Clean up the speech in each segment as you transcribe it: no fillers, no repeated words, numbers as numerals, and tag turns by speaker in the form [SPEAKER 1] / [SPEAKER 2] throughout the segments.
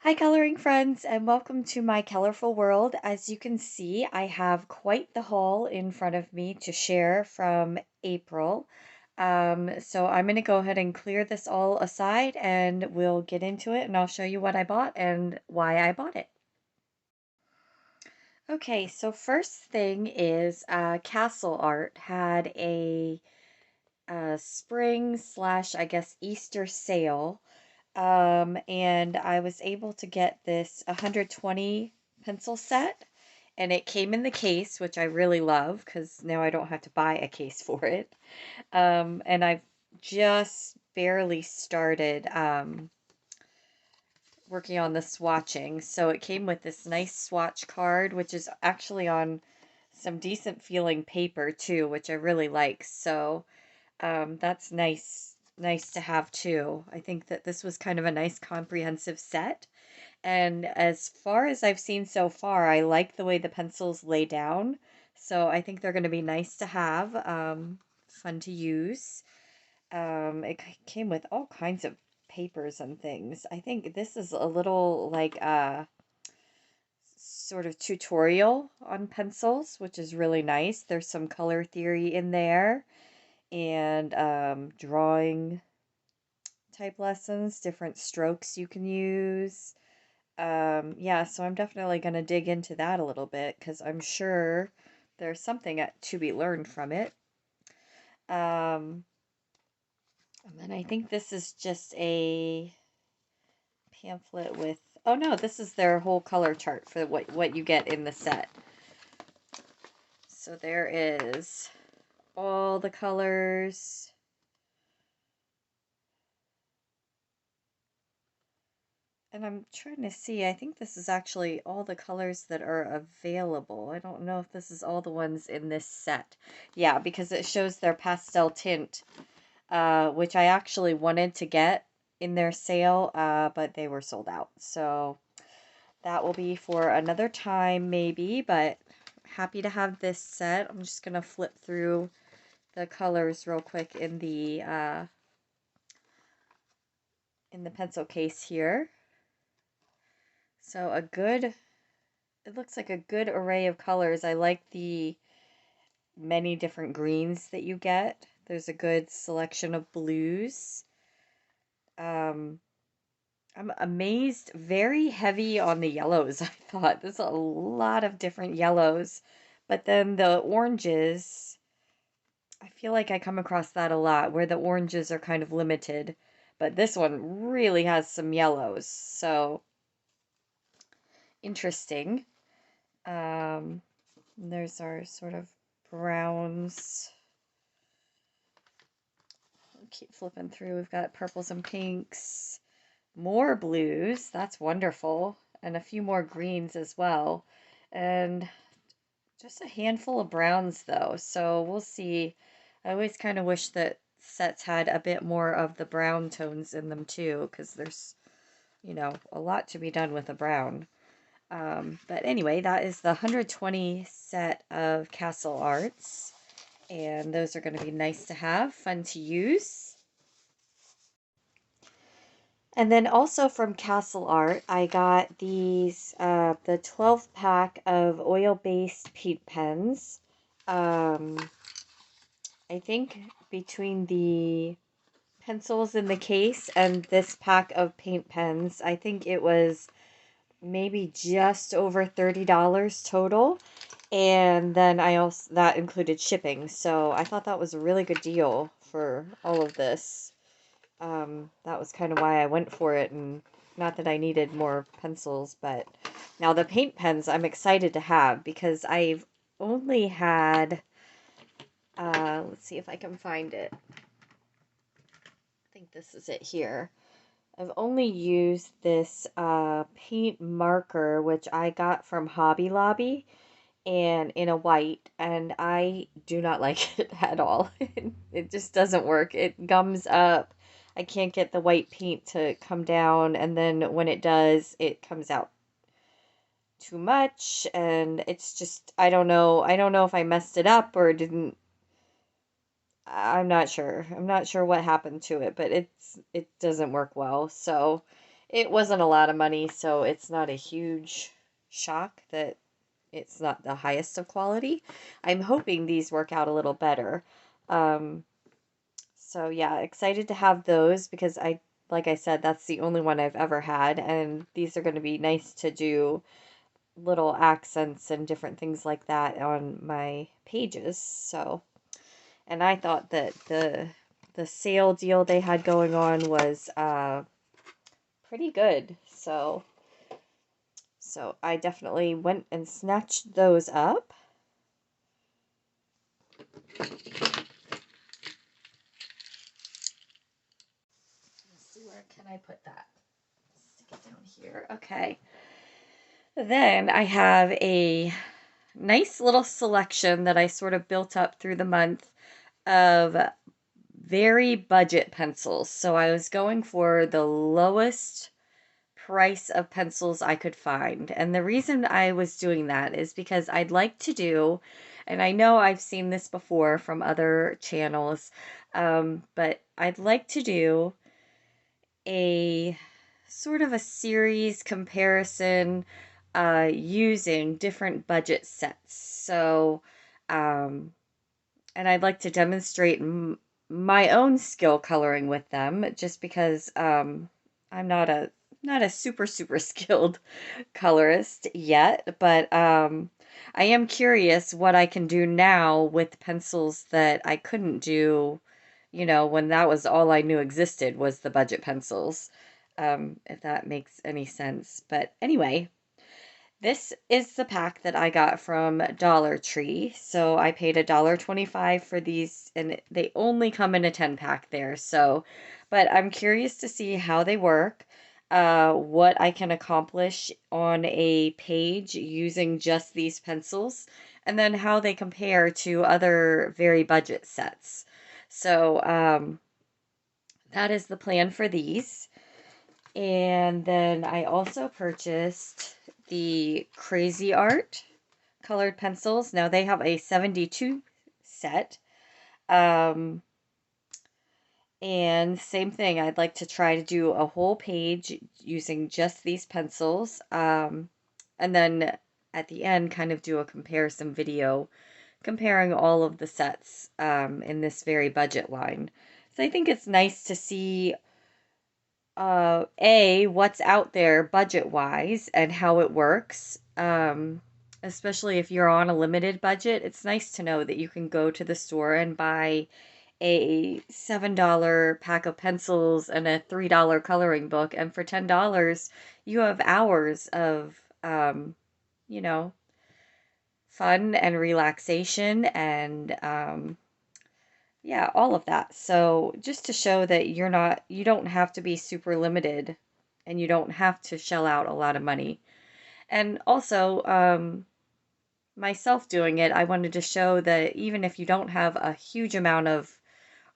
[SPEAKER 1] Hi, coloring friends, and welcome to my colorful world. As you can see, I have quite the haul in front of me to share from April. So I'm going to go ahead and clear this all aside and we'll get into it and I'll show you what I bought and why I bought it. Okay, so first thing is Castle Art had a spring slash, I guess, Easter sale. And I was able to get this 120 pencil set, and it came in the case, which I really love because now I don't have to buy a case for it. And I've just barely started working on the swatching. So it came with this nice swatch card, which is actually on some decent feeling paper too, which I really like. So that's nice to have too. I think that this was kind of a nice comprehensive set. And as far as I've seen so far, I like the way the pencils lay down. So I think they're going to be nice to have, fun to use. It came with all kinds of papers and things. I think this is a little like a sort of tutorial on pencils, which is really nice. There's some color theory in there and drawing type lessons, different strokes you can use. Yeah, so I'm definitely going to dig into that a little bit because I'm sure there's something to be learned from it. Um, and then I think this is just a pamphlet with, oh no, this is their whole color chart for what you get in the set. So there is all the colors. And I'm trying to see, I think this is actually all the colors that are available. I don't know if this is all the ones in this set. Yeah, because it shows their pastel tint, which I actually wanted to get in their sale, but they were sold out. So that will be for another time maybe, but happy to have this set. I'm just going to flip through the colors real quick in the pencil case here. So it looks like a good array of colors. I like the many different greens that you get. There's a good selection of blues. Um, I'm amazed, very heavy on the yellows, I thought. There's a lot of different yellows. But then the oranges, I feel like I come across that a lot, where the oranges are kind of limited. But this one really has some yellows, so interesting. Um, there's our sort of browns. Keep flipping through. We've got purples and pinks, more blues. That's wonderful. And a few more greens as well. And just a handful of browns though. So we'll see. I always kind of wish that sets had a bit more of the brown tones in them too, because there's, a lot to be done with a brown. But anyway, that is the 120 set of Castle Arts. And those are going to be nice to have, fun to use. And then also from Castle Art, I got the 12 pack of oil-based paint pens. I think between the pencils in the case and this pack of paint pens, I think it was maybe just over $30 total. And then that included shipping. So I thought that was a really good deal for all of this. That was kind of why I went for it, and not that I needed more pencils, but now the paint pens I'm excited to have because I've only had, let's see if I can find it. I think this is it here. I've only used this paint marker, which I got from Hobby Lobby, and in a white, and I do not like it at all. It just doesn't work. It gums up. I can't get the white paint to come down, and then when it does, it comes out too much, and it's just, I don't know. I don't know if I messed it up or didn't. I'm not sure. I'm not sure what happened to it, but it doesn't work well. So It wasn't a lot of money, so it's not a huge shock that it's not the highest of quality. I'm hoping these work out a little better. Um, so yeah, excited to have those because like I said, that's the only one I've ever had, and these are going to be nice to do little accents and different things like that on my pages. So, and I thought that the sale deal they had going on was pretty good. So I definitely went and snatched those up. Let's see, where can I put that? Stick it down here. Okay. Then I have a nice little selection that I sort of built up through the month of very budget pencils. So I was going for the lowest price of pencils I could find. And the reason I was doing that is because I'd like to do, and I know I've seen this before from other channels, but I'd like to do a sort of a series comparison using different budget sets. So, um, and I'd like to demonstrate my own skill coloring with them, just because I'm not a super skilled colorist yet, but I am curious what I can do now with pencils that I couldn't do, when that was all I knew existed was the budget pencils, if that makes any sense. But anyway, this is the pack that I got from Dollar Tree. So I paid $1.25 for these, and they only come in a 10 pack there. So, but I'm curious to see how they work, what I can accomplish on a page using just these pencils, and then how they compare to other very budget sets. So, that is the plan for these. And then I also purchased the Crazy Art colored pencils. Now they have a 72 set. Um, and same thing, I'd like to try to do a whole page using just these pencils. And then at the end, kind of do a comparison video comparing all of the sets in this very budget line. So I think it's nice to see what's out there budget wise and how it works. Especially if you're on a limited budget, it's nice to know that you can go to the store and buy a $7 pack of pencils and a $3 coloring book, and for $10 you have hours of you know fun and relaxation and yeah, all of that. So just to show that you don't have to be super limited and you don't have to shell out a lot of money. And also, myself doing it, I wanted to show that even if you don't have a huge amount of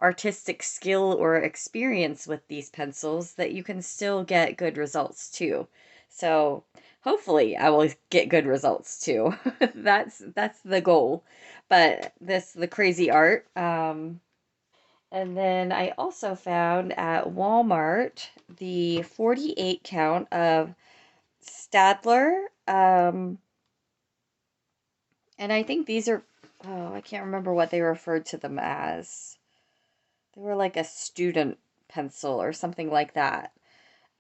[SPEAKER 1] artistic skill or experience with these pencils, that you can still get good results too. So hopefully I will get good results too. That's the goal. But the crazy art. And then I also found at Walmart the 48 count of Stadler. And I think these are, oh, I can't remember what they referred to them as. They were like a student pencil or something like that.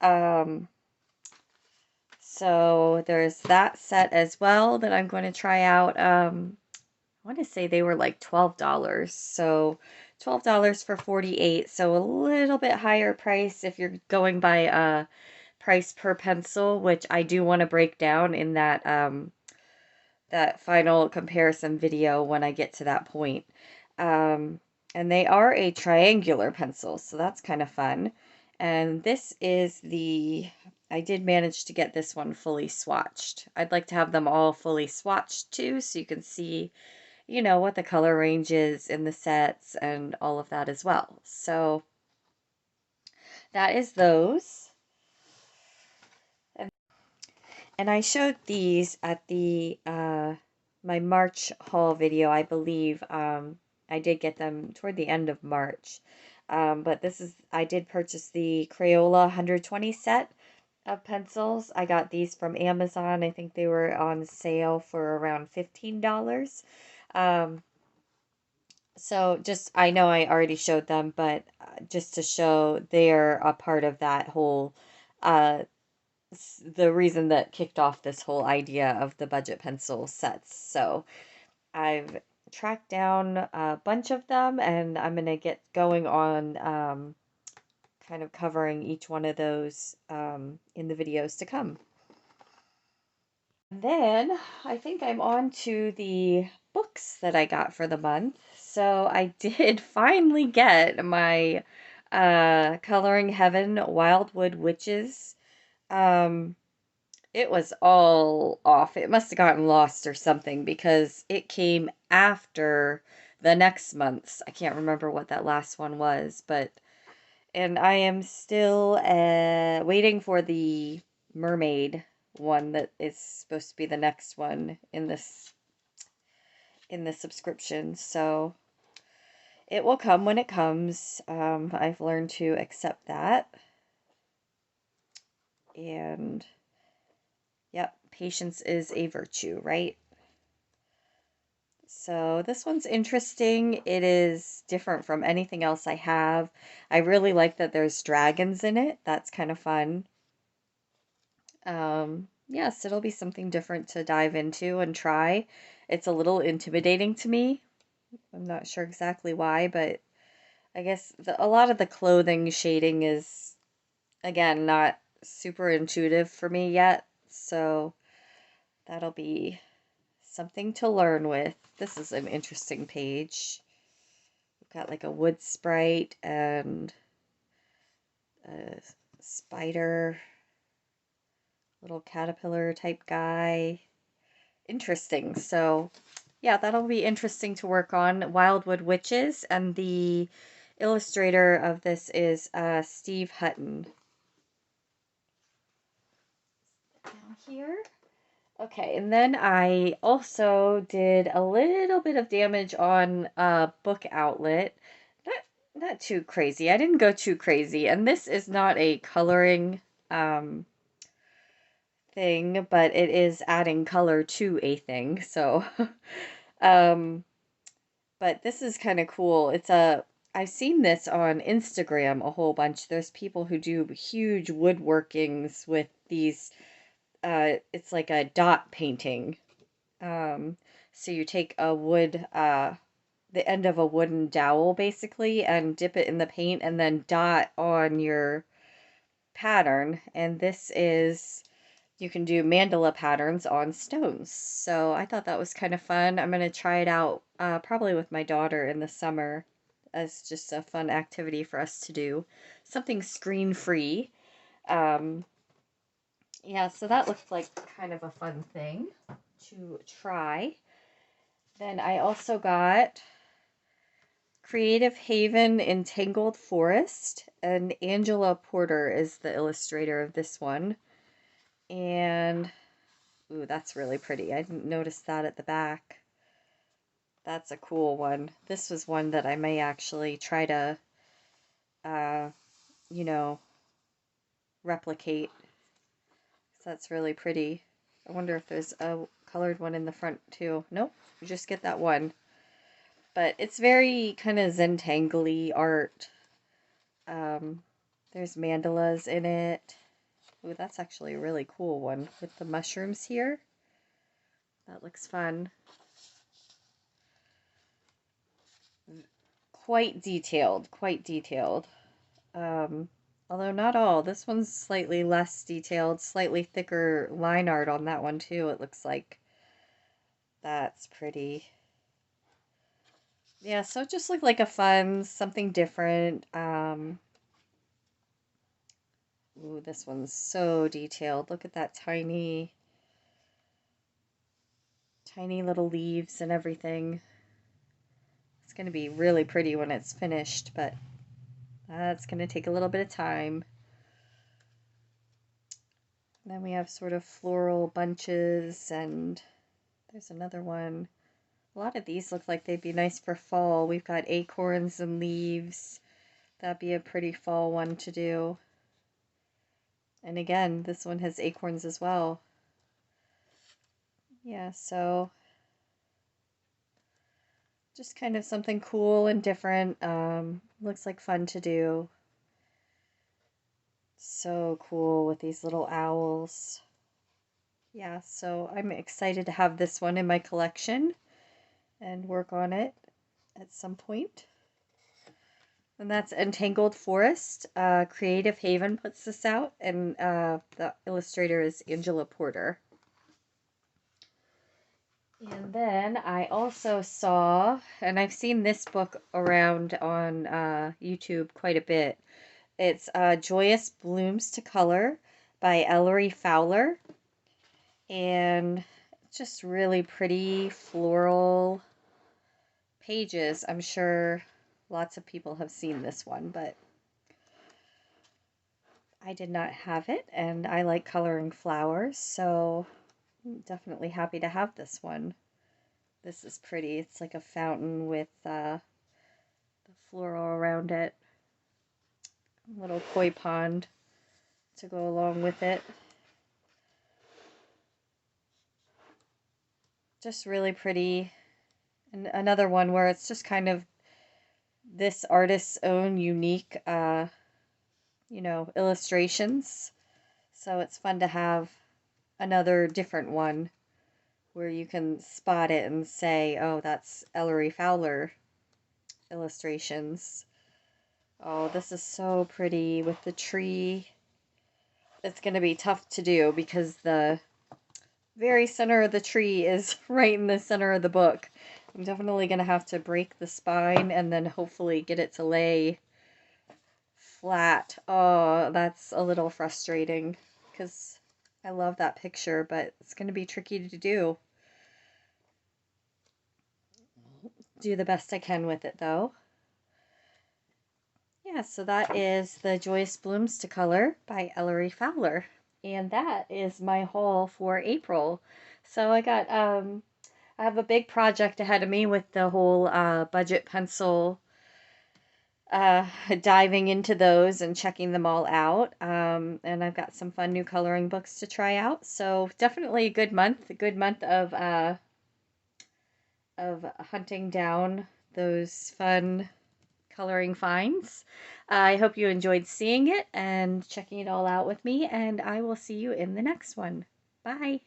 [SPEAKER 1] Um, so there's that set as well that I'm going to try out. I want to say they were like $12. So $12 for 48. So a little bit higher price if you're going by price per pencil, which I do want to break down in that final comparison video when I get to that point. And they are a triangular pencil, so that's kind of fun. And this is I did manage to get this one fully swatched. I'd like to have them all fully swatched too, so you can see, what the color range is in the sets and all of that as well. So that is those. And I showed these at the my March haul video, I believe. I did get them toward the end of March. But I did purchase the Crayola 120 set. of pencils. I got these from Amazon. I think they were on sale for around $15. Um, so just, I know I already showed them, but just to show they're a part of that whole, uh, the reason that kicked off this whole idea of the budget pencil sets. So I've tracked down a bunch of them and I'm going to get going on kind of covering each one of those in the videos to come. Then I think I'm on to the books that I got for the month. So I did finally get my Coloring Heaven Wildwood Witches. Um, it was all off. It must have gotten lost or something because it came after the next month's. I can't remember what that last one was, but and I am still waiting for the mermaid one that is supposed to be the next one in the subscription. So it will come when it comes. I've learned to accept that. And yep, patience is a virtue, right? So this one's interesting. It is different from anything else I have. I really like that there's dragons in it. That's kind of fun. Yes, it'll be something different to dive into and try. It's a little intimidating to me. I'm not sure exactly why, but I guess a lot of the clothing shading is, again, not super intuitive for me yet. So that'll be something to learn with. This is an interesting page. We've got like a wood sprite and a spider, little caterpillar type guy. Interesting. So, yeah, that'll be interesting to work on. Wildwood Witches, and the illustrator of this is Steve Hutton. Down here. Okay, and then I also did a little bit of damage on a book outlet. Not too crazy. I didn't go too crazy, and this is not a coloring thing, but it is adding color to a thing. So, um, but this is kind of cool. I've seen this on Instagram a whole bunch. There's people who do huge woodworkings with these, it's like a dot painting. Um, so you take a wood, the end of a wooden dowel basically, and dip it in the paint and then dot on your pattern. And this is, you can do mandala patterns on stones. So I thought that was kind of fun. I'm going to try it out probably with my daughter in the summer as just a fun activity for us to do. Something screen free. Um, yeah, so that looked like kind of a fun thing to try. Then I also got Creative Haven Entangled Forest, and Angela Porter is the illustrator of this one. And ooh, that's really pretty. I didn't notice that at the back. That's a cool one. This was one that I may actually try to, uh, you know, replicate. So that's really pretty. I wonder if there's a colored one in the front too. Nope, you just get that one. But it's very kind of Zentangly art. Um, there's mandalas in it. Ooh, that's actually a really cool one with the mushrooms here. That looks fun. Quite detailed, quite detailed. Although not all. This one's slightly less detailed, slightly thicker line art on that one too, it looks like. That's pretty. Yeah, so it just looked like a fun, something different. Ooh, this one's so detailed. Look at that tiny little leaves and everything. It's going to be really pretty when it's finished, but that's going to take a little bit of time. Then we have sort of floral bunches, and there's another one. A lot of these look like they'd be nice for fall. We've got acorns and leaves. That'd be a pretty fall one to do. And again, this one has acorns as well. Yeah, so just kind of something cool and different. Looks like fun to do. So cool with these little owls. Yeah, so I'm excited to have this one in my collection and work on it at some point. And that's Entangled Forest. Creative Haven puts this out, and the illustrator is Angela Porter. And then I also saw, and I've seen this book around on YouTube quite a bit. It's Joyous Blooms to Color by Ellery Fowler. And just really pretty floral pages. I'm sure lots of people have seen this one, but I did not have it, and I like coloring flowers, so I'm definitely happy to have this one. This is pretty. It's like a fountain with the floral around it. A little koi pond to go along with it. Just really pretty. And another one where it's just kind of this artist's own unique, illustrations. So it's fun to have another different one where you can spot it and say, oh, that's Ellery Fowler illustrations. Oh, this is so pretty with the tree. It's going to be tough to do because the very center of the tree is right in the center of the book. I'm definitely going to have to break the spine and then hopefully get it to lay flat. Oh, that's a little frustrating because I love that picture, but it's going to be tricky to do. Do the best I can with it though. Yeah, so that is the Joyous Blooms to Color by Ellery Fowler. And that is my haul for April. So I have a big project ahead of me with the whole budget pencil, diving into those and checking them all out. And I've got some fun new coloring books to try out. So definitely a good month of hunting down those fun coloring finds. I hope you enjoyed seeing it and checking it all out with me, and I will see you in the next one. Bye.